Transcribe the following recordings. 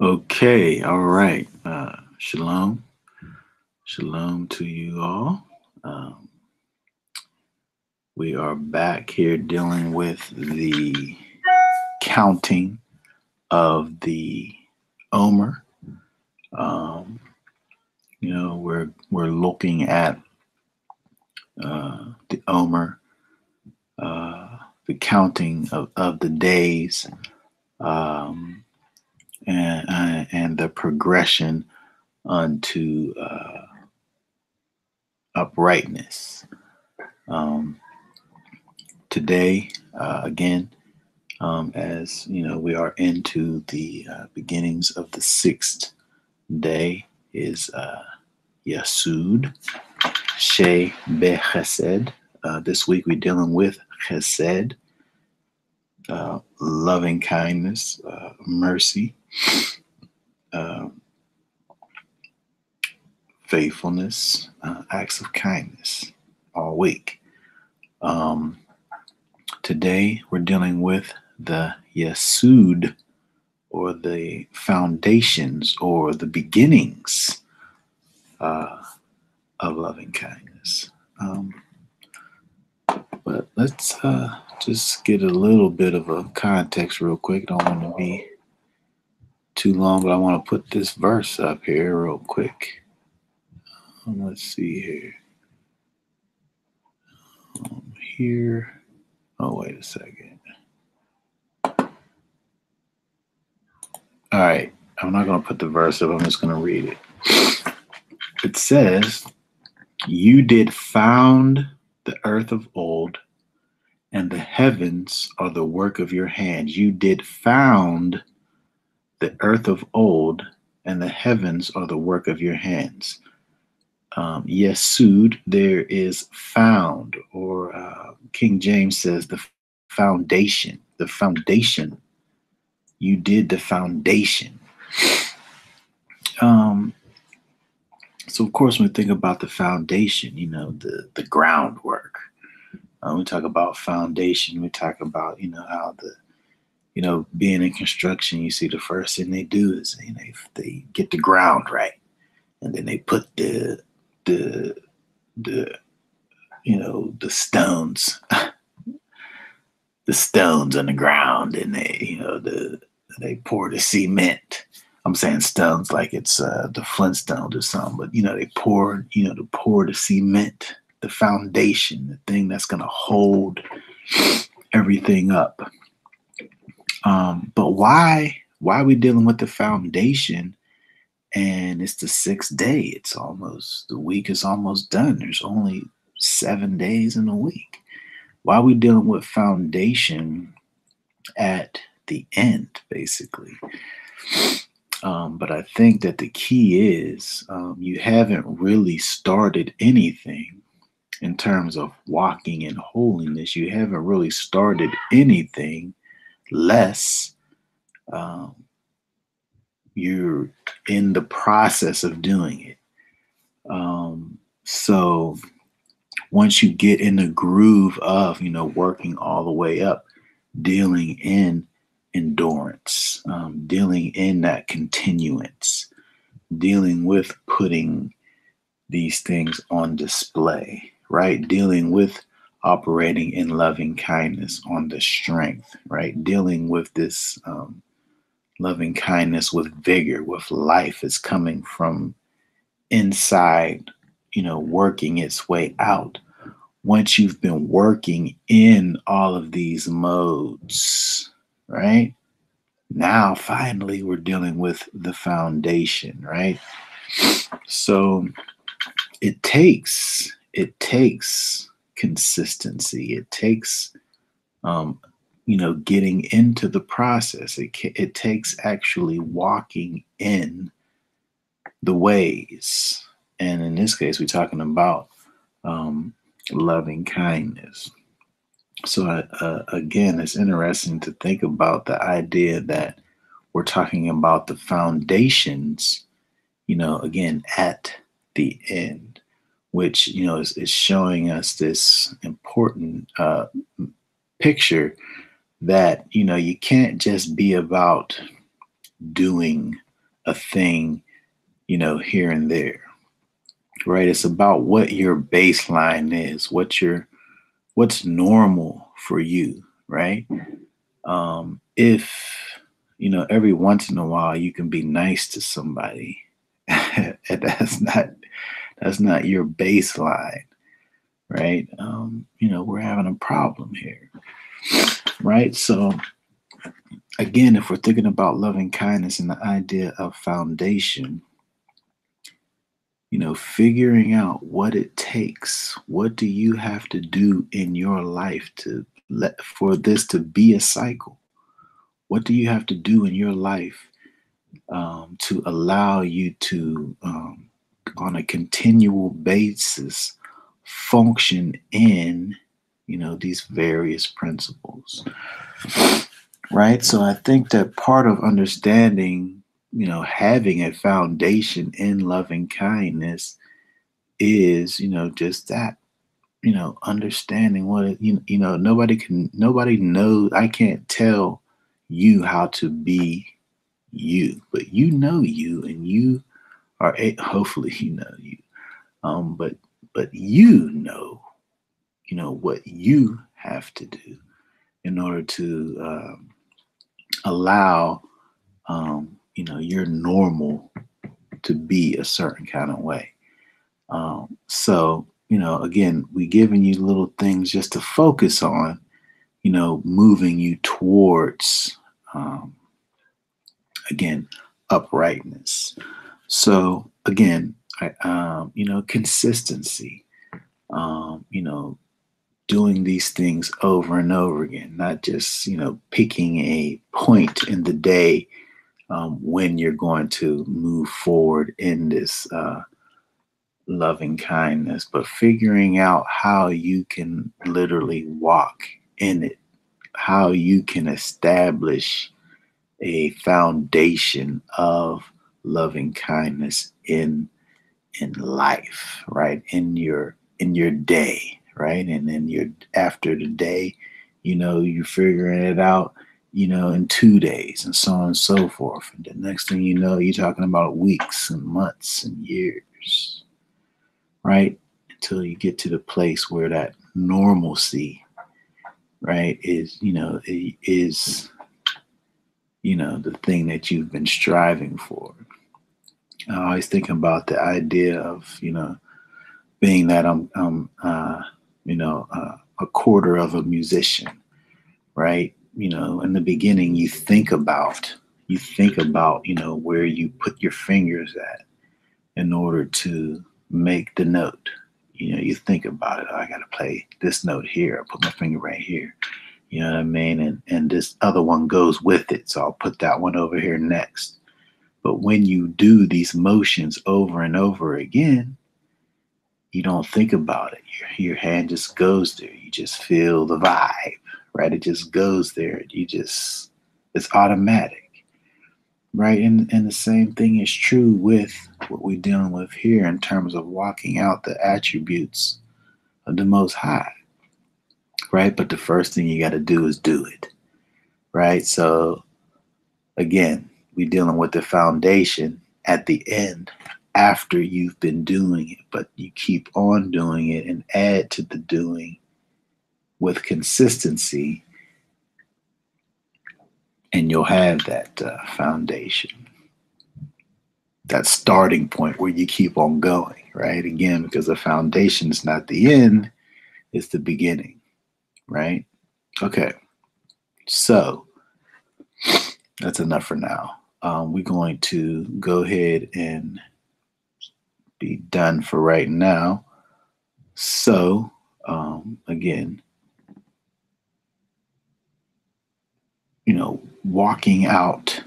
Okay, all right. Shalom. Shalom to you all. Um, we are back here dealing with the counting of the Omer. Um, we're looking at the Omer, the counting of the days, um, and the progression unto uprightness. Um, Today, again, as you know, we are into the beginnings of the sixth day is Yesod, She Be Chesed. This week we're dealing with Chesed, loving kindness, mercy, uh, faithfulness, acts of kindness all week. Um, Today we're dealing with the Yesod, or the foundations or the beginnings uh, of loving kindness. But let's just get a little bit of a context real quick. Don't want to be too long, but I want to put this verse up here real quick. Let's see here. Here. Oh, wait a second. All right. I'm not going to put the verse up. I'm just going to read it. It says, "You did found the earth of old, and the heavens are the work of your hands. You did found the earth of old, and the heavens are the work of your hands." Yesud, there is found, or King James says the foundation. The foundation. You did the foundation. Um, so, of course, when we think about the foundation, the groundwork. We talk about foundation. We talk about, how being in construction, you see the first thing they do is they get the ground right, and then they put the the the stones, the stones on the ground, and they pour the cement. I'm saying stones like it's the Flintstones or something, but they pour the cement, the foundation, the thing that's gonna hold everything up. But why are we dealing with the foundation? And it's the sixth day. The week is almost done. There's only 7 days in a week. Why are we dealing with foundation at the end, basically? But I think that the key is you haven't really started anything in terms of walking in holiness. You haven't really started anything less you're in the process of doing it. So once you get in the groove of, working all the way up, dealing in endurance, dealing in that continuance, dealing with putting these things on display, right? Dealing with operating in loving kindness on the strength, right? Dealing with this loving kindness with vigor, with life is coming from inside, working its way out. Once you've been working in all of these modes, right? Now, finally, we're dealing with the foundation, right? So it takes consistency. It takes, getting into the process. It takes actually walking in the ways. And in this case, we're talking about loving kindness. So again, it's interesting to think about the idea that we're talking about the foundations, again, at the end, which, is showing us this important picture that, you can't just be about doing a thing, here and there, right? It's about what your baseline is, what's normal for you, right? If every once in a while you can be nice to somebody, and that's not your baseline, right? We're having a problem here, right? So again, if we're thinking about loving kindness and the idea of foundation, figuring out what it takes. What do you have to do in your life for this to be a cycle? What do you have to do in your life to allow you to, on a continual basis, function in, these various principles, right? So I think that part of understanding, having a foundation in loving kindness is, just that, understanding what nobody knows. I can't tell you how to be you, but you, and you are hopefully you, but what you have to do in order to allow your normal to be a certain kind of way. So again, we giving you little things just to focus on, moving you towards, again, uprightness. So again, consistency, doing these things over and over again, not just, picking a point in the day when you're going to move forward in this loving kindness, but figuring out how you can literally walk in it, how you can establish a foundation of loving kindness in life, right? In your day, right? And then your after the day, you're figuring it out, in 2 days, and so on and so forth. And the next thing you know, you're talking about weeks and months and years, right? Until you get to the place where that normalcy, right, is the thing that you've been striving for. I always think about the idea of, being that a quarter of a musician, right? In the beginning, you think about, where you put your fingers at in order to make the note. You think about it. Oh, I got to play this note here. I put my finger right here. You know what I mean? And this other one goes with it. So I'll put that one over here next. But when you do these motions over and over again, you don't think about it. Your hand just goes there. You just feel the vibe, right? It just goes there. It's automatic, right? And the same thing is true with what we're dealing with here in terms of walking out the attributes of the Most High, right? But the first thing you got to do is do it, right? So again, we're dealing with the foundation at the end after you've been doing it, but you keep on doing it and add to the doing with consistency, and you'll have that foundation, that starting point where you keep on going, right? Again, because the foundation is not the end, it's the beginning, right? Okay, so that's enough for now. We're going to go ahead and be done for right now. So, again, walking out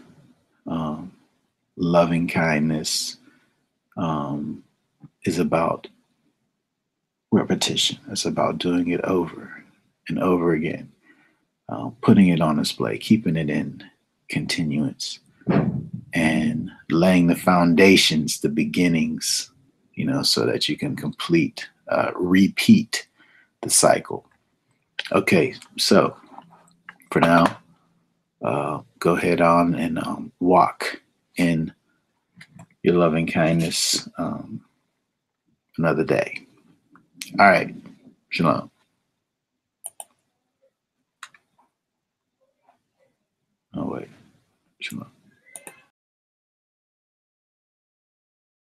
loving kindness is about repetition. It's about doing it over and over again, putting it on display, keeping it in continuance, and laying the foundations, the beginnings, so that you can repeat the cycle. Okay, so for now, go ahead on and walk in your loving kindness another day. All right. Shalom.